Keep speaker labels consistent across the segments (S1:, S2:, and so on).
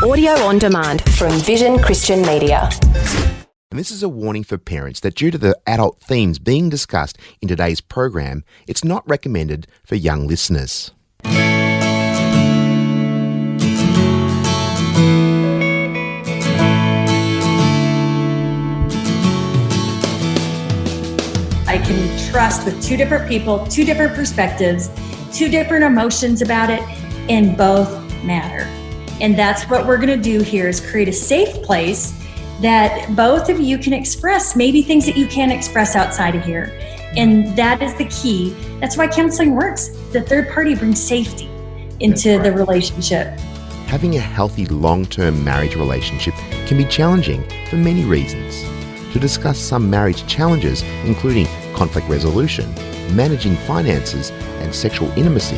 S1: Audio on demand from Vision Christian Media.
S2: And this is a warning for parents that due to the adult themes being discussed in today's program, it's not recommended for young listeners.
S3: I can trust with two different people, two different perspectives, two different emotions about it, and both matter. And that's what we're going to do here is create a safe place that both of you can express maybe things that you can't express outside of here. And that is the key. That's why counseling works. The third party brings safety into the relationship.
S2: Having a healthy long-term marriage relationship can be challenging for many reasons. To discuss some marriage challenges, including conflict resolution, managing finances, and sexual intimacy,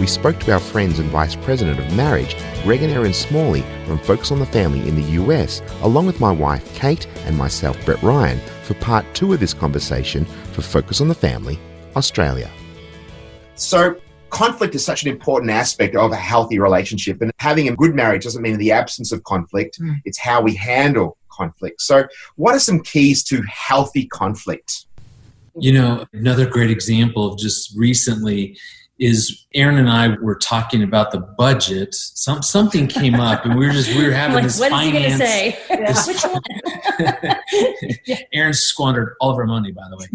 S2: we spoke to our friends and Vice President of Marriage, Greg and Erin Smalley from Focus on the Family in the US, along with my wife Kate and myself Brett Ryan, for part 2 of this conversation for Focus on the Family, Australia.
S4: So conflict is such an important aspect of a healthy relationship, and having a good marriage doesn't mean the absence of conflict, it's how we handle conflict. So what are some keys to healthy conflict?
S5: You know, another great example of just recently is Erin and I were talking about the budget. Something came up, and we were having
S3: like,
S5: this
S3: what
S5: finance.
S3: What is he going to say? Which one?
S5: Erin squandered all of our money, by the way.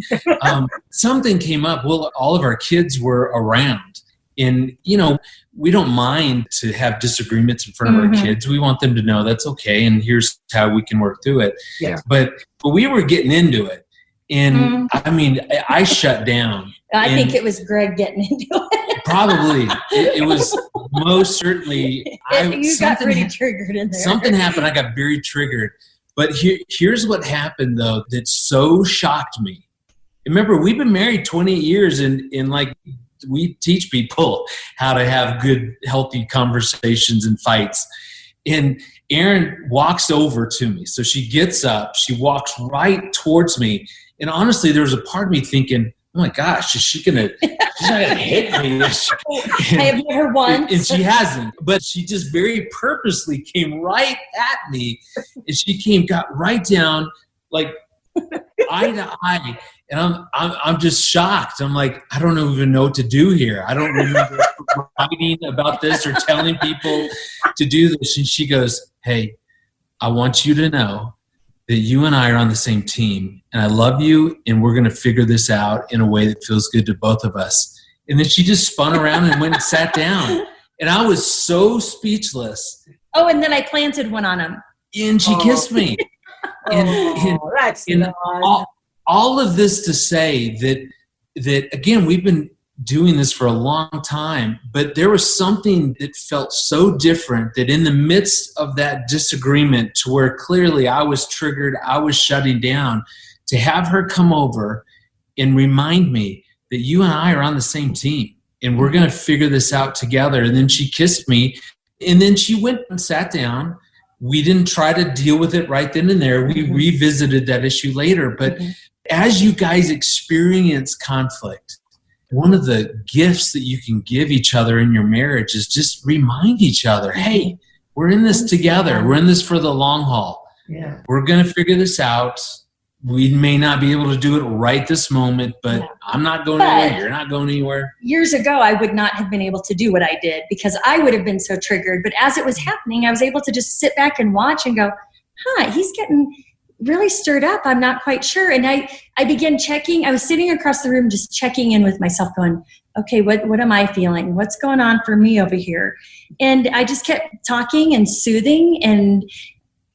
S5: Something came up. Well, all of our kids were around, and you know, we don't mind to have disagreements in front of our kids. We want them to know that's okay, and here's how we can work through it.
S4: Yeah.
S5: But we were getting into it, and I mean, I shut down.
S3: I think it was Greg getting into it.
S5: Probably. It was most certainly.
S3: You got pretty triggered in there.
S5: Something happened. I got very triggered. But here's what happened, though, that so shocked me. Remember, we've been married 28 years, and like we teach people how to have good, healthy conversations and fights. And Erin walks over to me. So she gets up. She walks right towards me. And honestly, there was a part of me thinking, oh my gosh, she's not going to hit me.
S3: I have never once.
S5: And she hasn't. But she just very purposely came right at me. And she got right down, like eye to eye. And I'm just shocked. I'm like, I don't even know what to do here. I don't remember writing about this or telling people to do this. And she goes, hey, I want you to know that you and I are on the same team, and I love you, and we're going to figure this out in a way that feels good to both of us. And then she just spun around and went and sat down. And I was so speechless.
S3: Oh, and then I planted one on him.
S5: And she kissed me.
S6: That's nice.
S5: All of this to say that again, we've been doing this for a long time, but there was something that felt so different that in the midst of that disagreement, to where clearly I was triggered, I was shutting down, to have her come over and remind me that you and I are on the same team and we're going to figure this out together. And then she kissed me, and then she went and sat down. We didn't try to deal with it right then and there. We revisited that issue later. But as you guys experience conflict, one of the gifts that you can give each other in your marriage is just remind each other, hey, we're in this together. We're in this for the long haul.
S6: Yeah.
S5: We're going to figure this out. We may not be able to do it right this moment, but I'm not going anywhere. You're not going anywhere.
S3: Years ago, I would not have been able to do what I did because I would have been so triggered. But as it was happening, I was able to just sit back and watch and go, he's getting really stirred up. I'm not quite sure. And I began checking. I was sitting across the room just checking in with myself going, okay, what am I feeling? What's going on for me over here? And I just kept talking and soothing. And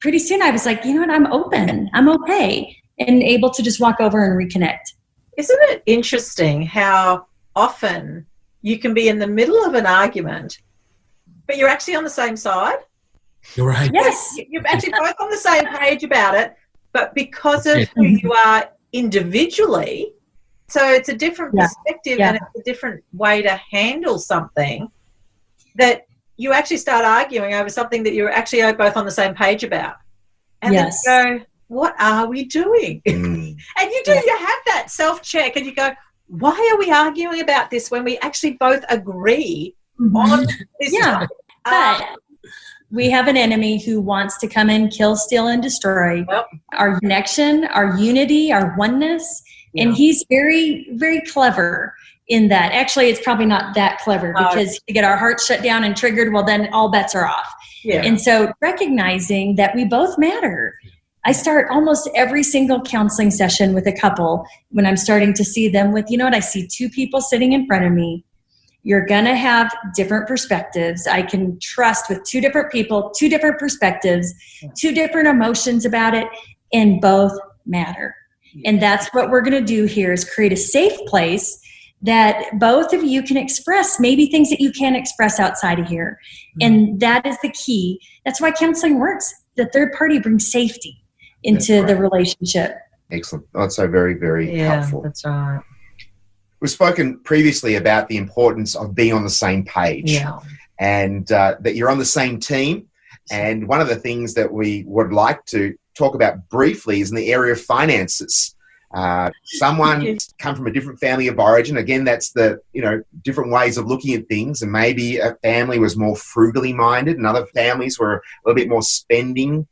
S3: pretty soon I was like, you know what? I'm open. I'm okay. And able to just walk over and reconnect.
S6: Isn't it interesting how often you can be in the middle of an argument, but you're actually on the same side?
S5: You're right.
S3: Yes.
S6: You're actually both on the same page about it, but because of who you are individually, so it's a different perspective and it's a different way to handle something, that you actually start arguing over something that you're actually both on the same page about. And then you go, what are we doing? And you have that self-check and you go, why are we arguing about this when we actually both agree on this topic?
S3: We have an enemy who wants to come in, kill, steal, and destroy our connection, our unity, our oneness. Yeah. And he's very, very clever in that. Actually, it's probably not that clever because to get our hearts shut down and triggered, well, then all bets are off. Yeah. And so recognizing that we both matter. I start almost every single counseling session with a couple when I'm starting to see them with, you know what, I see two people sitting in front of me. You're going to have different perspectives. I can trust with two different people, two different perspectives, two different emotions about it, and both matter. And that's what we're going to do here is create a safe place that both of you can express maybe things that you can't express outside of here. And that is the key. That's why counseling works. The third party brings safety into the relationship.
S4: Excellent. That's so very, very helpful.
S6: That's right.
S4: We've spoken previously about the importance of being on the same page and that you're on the same team. And one of the things that we would like to talk about briefly is in the area of finances. Someone come from a different family of origin. Again, that's the, different ways of looking at things. And maybe a family was more frugally minded and other families were a little bit more spending.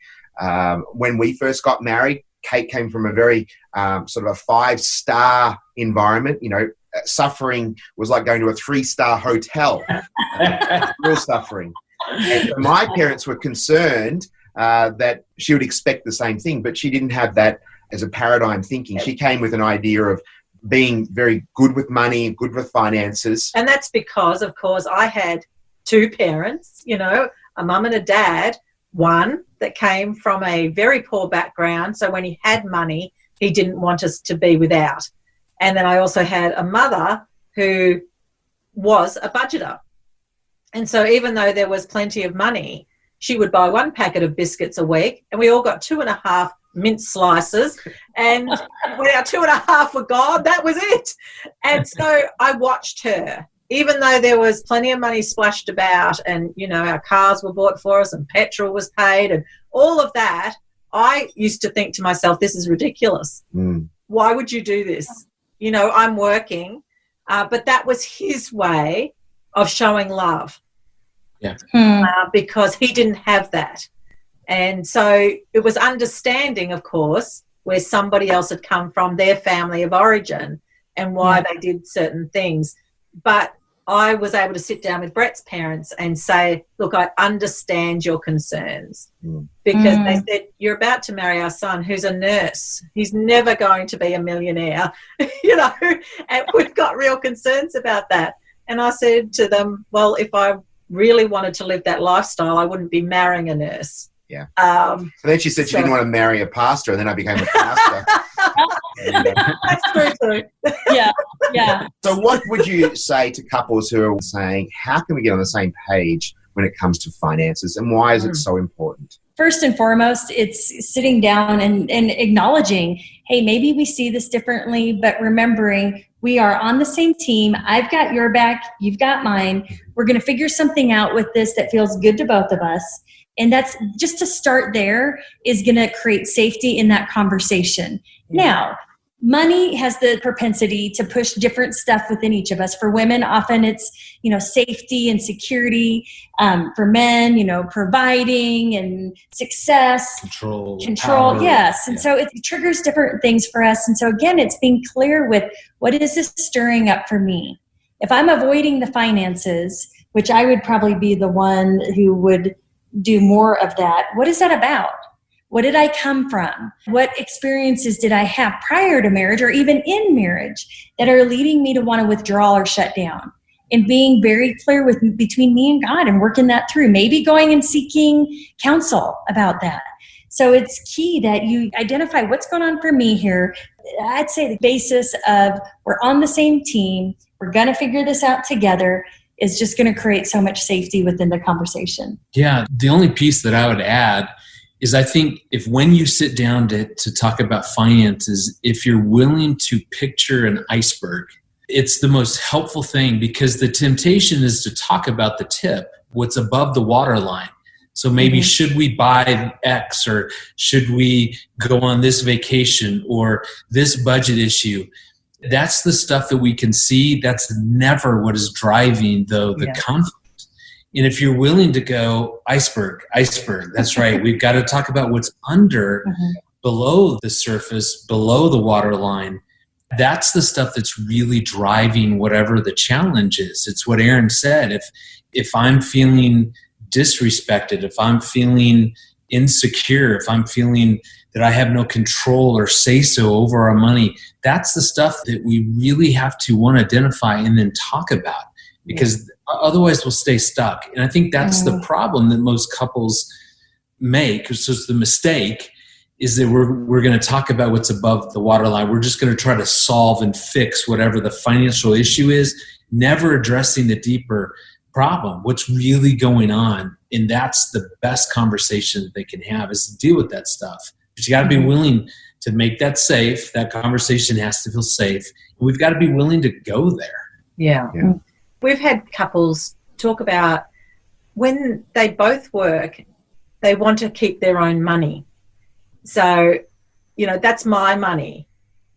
S4: When we first got married, Kate came from a very sort of a 5-star environment. Suffering was like going to a 3-star hotel. Real suffering. And so my parents were concerned that she would expect the same thing, but she didn't have that as a paradigm thinking. She came with an idea of being very good with money, good with finances.
S6: And that's because, of course, I had two parents, a mum and a dad, one that came from a very poor background. So when he had money, he didn't want us to be without. And then I also had a mother who was a budgeter. And so even though there was plenty of money, she would buy 1 packet of biscuits a week, and we all got 2.5 mince slices. And when our 2.5 were gone, that was it. And so I watched her, even though there was plenty of money splashed about and, our cars were bought for us and petrol was paid and all of that, I used to think to myself, this is ridiculous. Why would you do this? I'm working. But that was his way of showing love.
S5: Yeah.
S6: Because he didn't have that. And so it was understanding, of course, where somebody else had come from, their family of origin, and why they did certain things. But I was able to sit down with Brett's parents and say, look, I understand your concerns. Because they said, you're about to marry our son who's a nurse. He's never going to be a millionaire, and we've got real concerns about that. And I said to them, well, if I really wanted to live that lifestyle, I wouldn't be marrying a nurse.
S4: Yeah. So then she said she didn't want to marry a pastor, and then I became a pastor.
S6: That's true too. Yeah.
S4: So what would you say to couples who are saying, how can we get on the same page when it comes to finances, and why is it so important?
S3: First and foremost, it's sitting down and acknowledging, hey, maybe we see this differently, but remembering we are on the same team. I've got your back. You've got mine. We're going to figure something out with this that feels good to both of us. And that's just to start there is going to create safety in that conversation. Now, money has the propensity to push different stuff within each of us. For women, often it's, safety and security. For men, providing and success.
S5: Control.
S3: Power. Yes. And so it triggers different things for us. And so again, it's being clear with what is this stirring up for me? If I'm avoiding the finances, which I would probably be the one who would do more of that, what is that about? What did I come from? What experiences did I have prior to marriage or even in marriage that are leading me to want to withdraw or shut down? And being very clear between me and God and working that through, maybe going and seeking counsel about that. So it's key that you identify what's going on for me here. I'd say the basis of we're on the same team, we're going to figure this out together, is just going to create so much safety within the conversation.
S5: Yeah, the only piece that I would add is I think if when you sit down to talk about finances, if you're willing to picture an iceberg, it's the most helpful thing, because the temptation is to talk about the tip, what's above the waterline. So maybe should we buy X, or should we go on this vacation, or this budget issue? That's the stuff that we can see. That's never what is driving the conflict. And if you're willing to go iceberg, that's right. We've got to talk about what's under, below the surface, below the waterline. That's the stuff that's really driving whatever the challenge is. It's what Erin said. If I'm feeling disrespected, if I'm feeling insecure, if I'm feeling that I have no control or say-so over our money, that's the stuff that we really have to, one, identify and then talk about, because otherwise we'll stay stuck. And I think that's the problem that most couples make. So it's the mistake is that we're going to talk about what's above the waterline. We're just going to try to solve and fix whatever the financial issue is, never addressing the deeper problem, what's really going on. And that's the best conversation that they can have, is to deal with that stuff. But you got to be willing to make that safe. That conversation has to feel safe. And we've got to be willing to go there.
S6: Yeah. We've had couples talk about when they both work, they want to keep their own money. So, that's my money.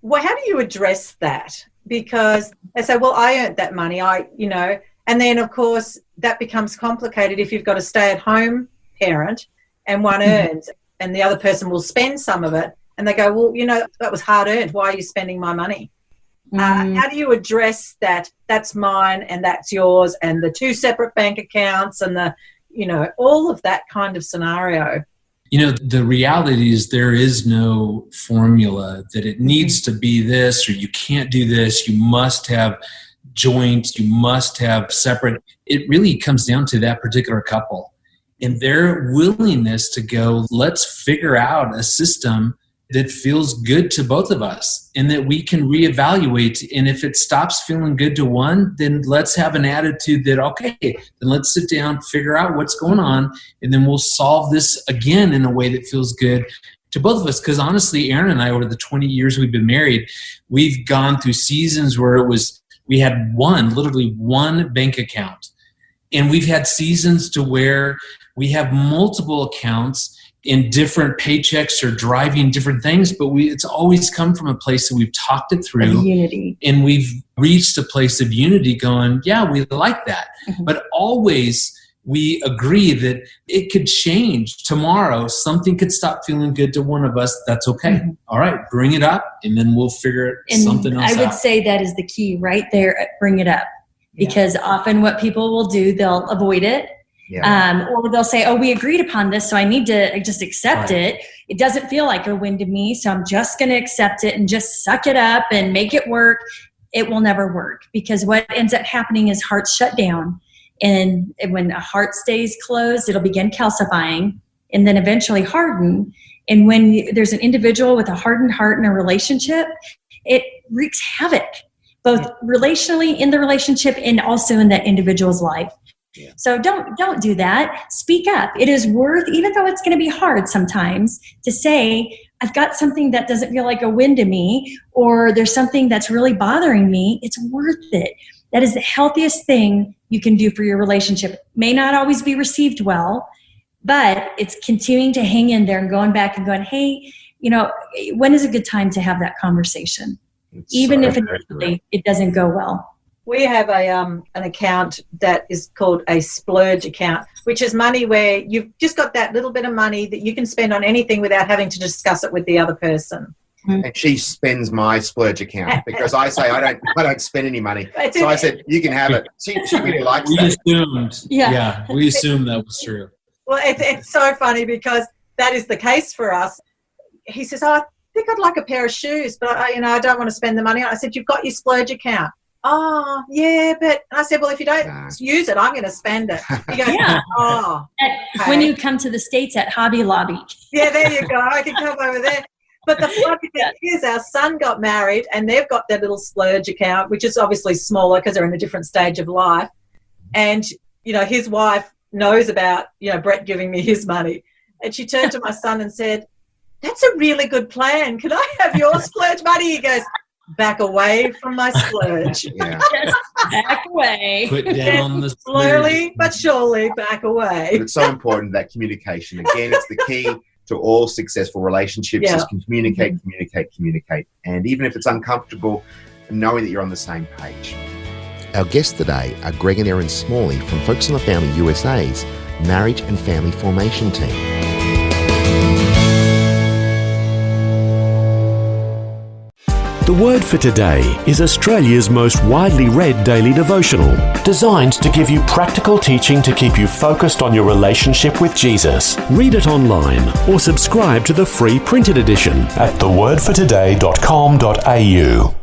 S6: Well, how do you address that? Because they say, well, I earned that money. And then, of course, that becomes complicated if you've got a stay-at-home parent and one earns and the other person will spend some of it. And they go, well, that was hard-earned. Why are you spending my money? How do you address that? That's mine and that's yours, and the two separate bank accounts and all of that kind of scenario?
S5: The reality is there is no formula that it needs to be this, or you can't do this. You must have joint, you must have separate. It really comes down to that particular couple and their willingness to go, let's figure out a system that feels good to both of us and that we can reevaluate. And if it stops feeling good to one, then let's have an attitude that, okay, then let's sit down, figure out what's going on, and then we'll solve this again in a way that feels good to both of us. Because honestly, Erin and I, over the 20 years we've been married, we've gone through seasons where we had literally one bank account. And we've had seasons to where we have multiple accounts in different paychecks or driving different things, but it's always come from a place that we've talked it through.
S3: Unity.
S5: And we've reached a place of unity going, yeah, we like that. But always we agree that it could change tomorrow. Something could stop feeling good to one of us. That's okay. All right, bring it up, and then we'll figure something else out.
S3: I would say that is the key right there. Bring it up. Because often what people will do, they'll avoid it. Or they'll say, oh, we agreed upon this, so I need to just accept it. It doesn't feel like a win to me, so I'm just going to accept it and just suck it up and make it work. It will never work, because what ends up happening is hearts shut down. And when a heart stays closed, it'll begin calcifying and then eventually harden. And when there's an individual with a hardened heart in a relationship, it wreaks havoc, both relationally in the relationship and also in that individual's life. So don't do that. Speak up. It is worth, even though it's going to be hard sometimes, to say, I've got something that doesn't feel like a win to me, or there's something that's really bothering me. It's worth it. That is the healthiest thing you can do for your relationship. May not always be received well, but it's continuing to hang in there and going back and going, hey, when is a good time to have that conversation? Even if it doesn't go well.
S6: We have an account that is called a splurge account, which is money where you've just got that little bit of money that you can spend on anything without having to discuss it with the other person.
S4: And she spends my splurge account because I say I don't spend any money. So I said, you can have it. She really likes that.
S5: We assumed that was true.
S6: Well, it's so funny because that is the case for us. He says, I think I'd like a pair of shoes, but I don't want to spend the money on it. I said, you've got your splurge account. Oh, yeah, but I said, well, if you don't use it, I'm going to spend it. He goes, okay.
S3: When you come to the States at Hobby Lobby.
S6: Yeah, there you go. I can come over there. But the funny thing is our son got married and they've got their little splurge account, which is obviously smaller because they're in a different stage of life. And, his wife knows about, Brett giving me his money. And she turned to my son and said, that's a really good plan. Can I have your splurge money? He goes, back away from my splurge.
S3: Just back away.
S5: Put down the
S6: slowly but surely back away.
S4: But it's so important, that communication. Again, it's the key to all successful relationships is communicate. And even if it's uncomfortable, knowing that you're on the same page.
S2: Our guests today are Greg and Erin Smalley from Focus on the Family USA's Marriage and Family Formation Team.
S7: The Word for Today is Australia's most widely read daily devotional, designed to give you practical teaching to keep you focused on your relationship with Jesus. Read it online or subscribe to the free printed edition at thewordfortoday.com.au.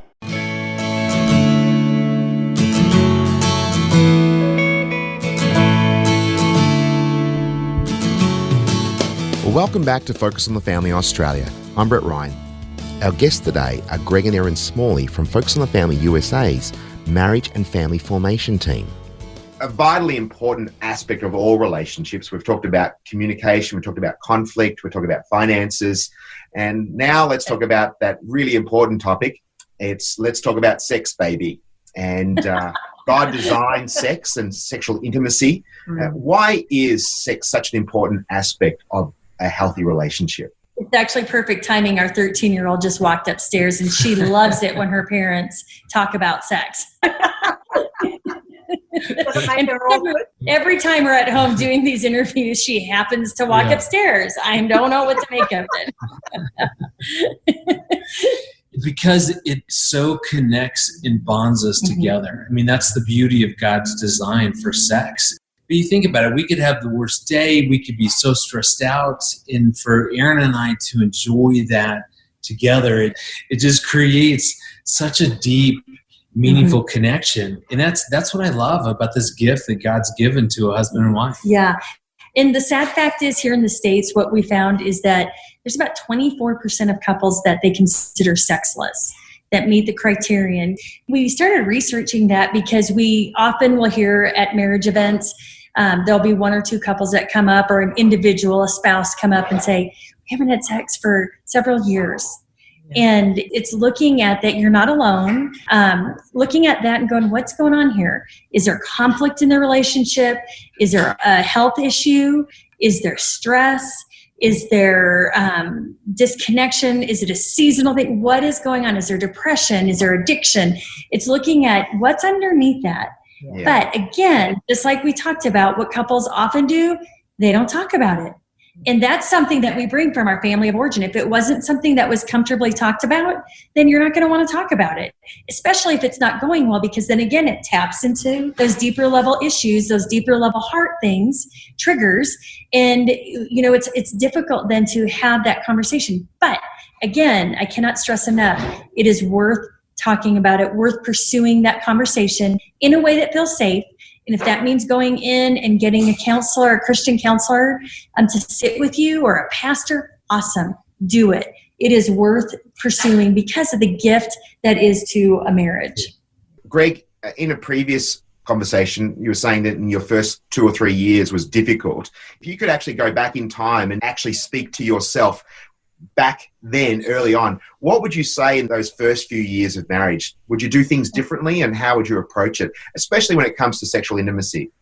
S2: Welcome back to Focus on the Family Australia. I'm Brett Ryan. Our guests today are Greg and Erin Smalley from Focus on the Family USA's Marriage and Family Formation Team.
S4: A vitally important aspect of all relationships. We've talked about communication, we've talked about conflict, we've talked about finances, and now let's talk about that really important topic. Let's talk about sex, baby. And God designed sex and sexual intimacy. Why is sex such an important aspect of a healthy relationship?
S3: It's actually perfect timing. Our 13-year-old just walked upstairs and she loves it when her parents talk about sex. Every time we're at home doing these interviews, she happens to walk upstairs. I don't know what to make of it.
S5: Because it so connects and bonds us together. I mean, that's the beauty of God's design for sex. But you think about it, we could have the worst day, we could be so stressed out, and for Erin and I to enjoy that together, it just creates such a deep, meaningful connection. And that's what I love about this gift that God's given to a husband and wife.
S3: Yeah. And the sad fact is, here in the States, what we found is that there's about 24% of couples that they consider sexless, that meet the criterion. We started researching that because we often will hear at marriage events, there'll be one or two couples that come up, or an individual, a spouse, come up and say, we haven't had sex for several years. And it's looking at that you're not alone, looking at that and going, what's going on here? Is there conflict in the relationship? Is there a health issue? Is there stress? Is there disconnection? Is it a seasonal thing? What is going on? Is there depression? Is there addiction? It's looking at what's underneath that. Yeah. But again, just like we talked about, what couples often do, they don't talk about it. And that's something that we bring from our family of origin. If it wasn't something that was comfortably talked about, then you're not going to want to talk about it, especially if it's not going well, because then again, it taps into those deeper level issues, those deeper level heart things, triggers. And, it's difficult then to have that conversation. But again, I cannot stress enough, it is worth talking about it, worth pursuing that conversation in a way that feels safe. And if that means going in and getting a counselor, a Christian counselor, to sit with you, or a pastor, awesome, do it. It is worth pursuing because of the gift that is to a marriage.
S4: Greg, in a previous conversation, you were saying that in your first 2 or 3 years was difficult. If you could actually go back in time and actually speak to yourself back then, early on, what would you say in those first few years of marriage? Would you do things differently, and how would you approach it, especially when it comes to sexual intimacy?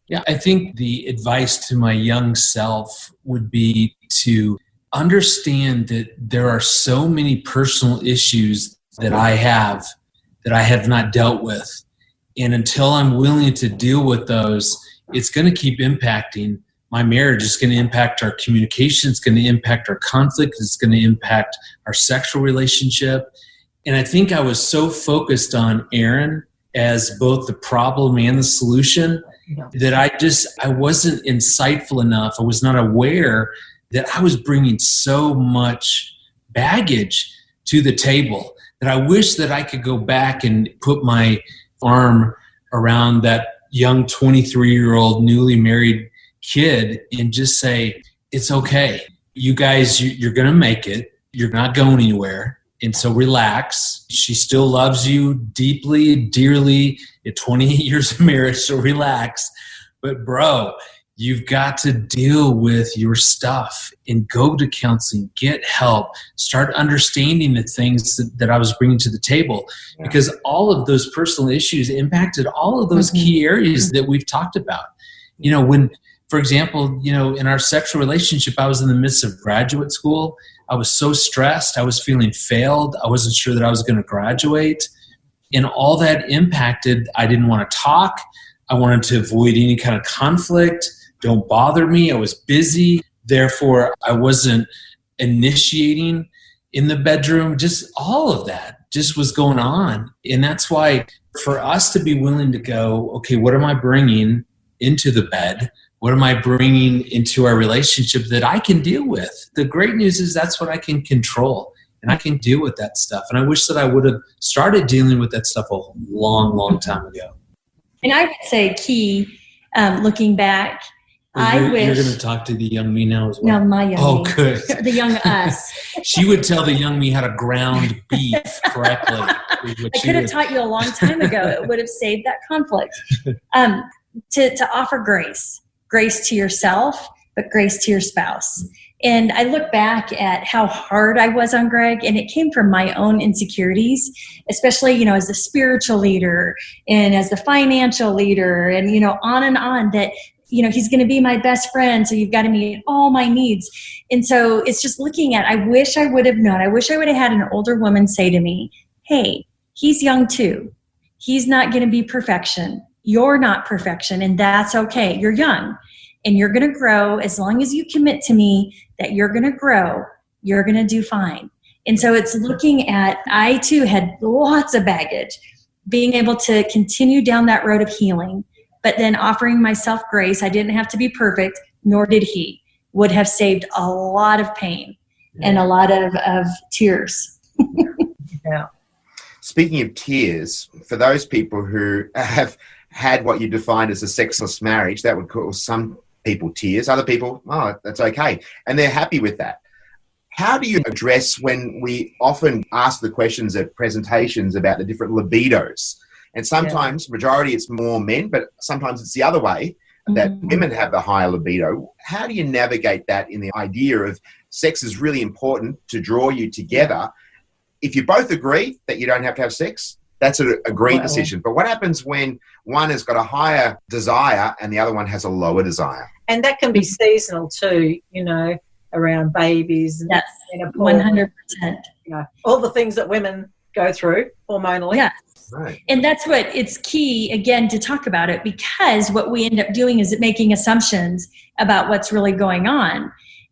S5: Yeah, I think the advice to my young self would be to understand that there are so many personal issues that I have not dealt with. And until I'm willing to deal with those, it's going to keep impacting my marriage. Is going to impact our communication. It's going to impact our conflict. It's going to impact our sexual relationship. And I think I was so focused on Erin as both the problem and the solution that I wasn't insightful enough. I was not aware that I was bringing so much baggage to the table that I wish that I could go back and put my arm around that young 23-year-old newly married kid and just say, it's okay. You guys, you're going to make it. You're not going anywhere. And so relax. She still loves you deeply, dearly at 28 years of marriage, so relax. But bro, you've got to deal with your stuff and go to counseling, get help, start understanding the things that I was bringing to the table. Yeah. Because all of those personal issues impacted all of those key areas that we've talked about. When, for example, in our sexual relationship, I was in the midst of graduate school. I was so stressed. I was feeling failed. I wasn't sure that I was going to graduate. And all that impacted, I didn't want to talk. I wanted to avoid any kind of conflict. Don't bother me. I was busy. Therefore, I wasn't initiating in the bedroom. Just all of that just was going on. And that's why for us to be willing to go, okay, what am I bringing into the bed? What am I bringing into our relationship that I can deal with? The great news is that's what I can control, and I can deal with that stuff. And I wish that I would have started dealing with that stuff a long, long time ago.
S3: And I would say key, looking back,
S5: You're going to talk to the young me now as well?
S3: No, my young me.
S5: Oh, good.
S3: The young us.
S5: She would tell the young me how to ground beef correctly.
S3: I could have taught you a long time ago. It would have saved that conflict. To offer grace to yourself, but grace to your spouse. And I look back at how hard I was on Greg, and it came from my own insecurities, especially, as the spiritual leader and as the financial leader and, on that, he's going to be my best friend. So you've got to meet all my needs. And so it's just looking at, I wish I would have known. I wish I would have had an older woman say to me, hey, he's young too. He's not going to be perfection. You're not perfection, and that's okay. You're young, and you're going to grow. As long as you commit to me that you're going to grow, you're going to do fine. And so it's looking at, I too had lots of baggage, being able to continue down that road of healing, but then offering myself grace. I didn't have to be perfect, nor did he. Would have saved a lot of pain and a lot of tears.
S6: Yeah.
S4: Speaking of tears, for those people who have had what you defined as a sexless marriage, that would cause some people tears. Other people, that's okay. And they're happy with that. How do you address when we often ask the questions at presentations about the different libidos? And sometimes, majority, it's more men, but sometimes it's the other way, that women have the higher libido. How do you navigate that in the idea of sex is really important to draw you together? If you both agree that you don't have to have sex, that's an agreed decision. But what happens when one has got a higher desire and the other one has a lower desire?
S6: And that can be seasonal too, around babies. And
S3: yes, 100%.
S6: All the things that women go through hormonally.
S3: Yeah.
S4: Right.
S3: And that's what it's key, again, to talk about it, because what we end up doing is making assumptions about what's really going on.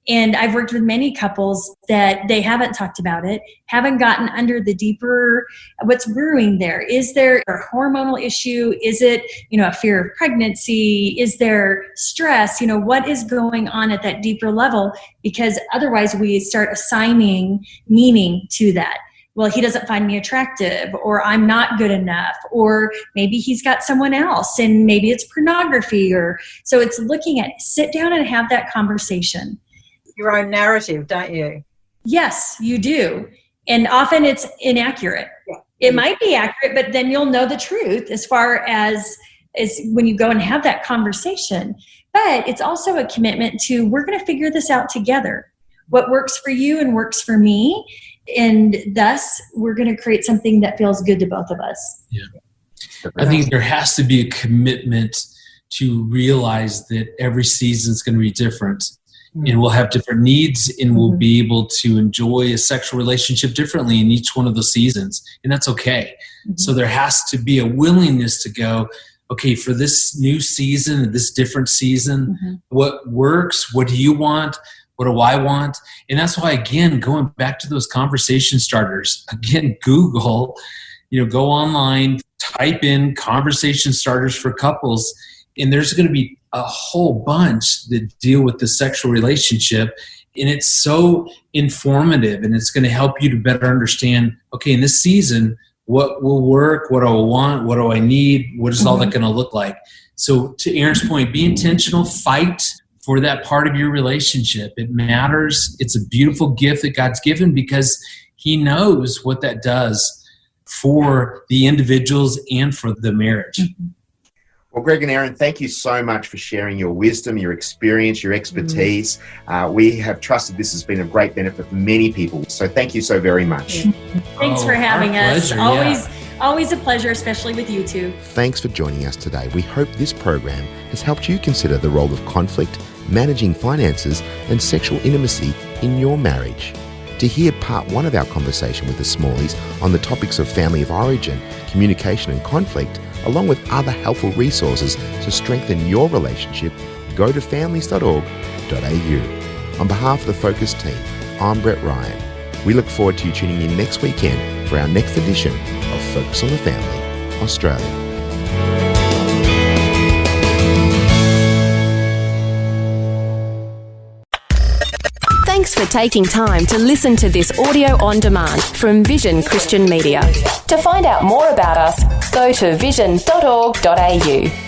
S3: And I've worked with many couples that they haven't talked about it, haven't gotten under the deeper, what's brewing there. Is there a hormonal issue? Is it, a fear of pregnancy? Is there stress? What is going on at that deeper level? Because otherwise we start assigning meaning to that. Well, he doesn't find me attractive, or I'm not good enough, or maybe he's got someone else, and maybe it's pornography. So it's looking at, sit down and have that conversation.
S6: Your own narrative, don't you?
S3: Yes, you do. And often it's inaccurate. Yeah. It might be accurate, but then you'll know the truth as far as when you go and have that conversation. But it's also a commitment to, we're going to figure this out together. What works for you and works for me. And thus, we're going to create something that feels good to both of us.
S5: Yeah. I think there has to be a commitment to realize that every season is going to be different. And we'll have different needs, and we'll be able to enjoy a sexual relationship differently in each one of those seasons. And that's okay. So there has to be a willingness to go, okay, for this new season, this different season, what works? What do you want? What do I want? And that's why, again, going back to those conversation starters, again, Google, go online, type in conversation starters for couples, and there's going to be a whole bunch that deal with the sexual relationship. And it's so informative, and it's going to help you to better understand, okay, in this season, what will work? What do I want? What do I need? What is all that going to look like? So to Erin's point, be intentional, fight for that part of your relationship. It matters. It's a beautiful gift that God's given, because he knows what that does for the individuals and for the marriage.
S4: Well, Greg and Erin, thank you so much for sharing your wisdom, your experience, your expertise. We have trusted this has been a great benefit for many people. So thank you so very much.
S3: Thanks for having us.
S5: Pleasure,
S3: Always a pleasure, especially with you two.
S2: Thanks for joining us today. We hope this program has helped you consider the role of conflict, managing finances, and sexual intimacy in your marriage. To hear part 1 of our conversation with the Smalleys on the topics of family of origin, communication and conflict, along with other helpful resources to strengthen your relationship, go to families.org.au. On behalf of the Focus team, I'm Brett Ryan. We look forward to you tuning in next weekend for our next edition of Focus on the Family, Australia.
S1: Thanks for taking time to listen to this audio on demand from Vision Christian Media. To find out more about us, go to vision.org.au.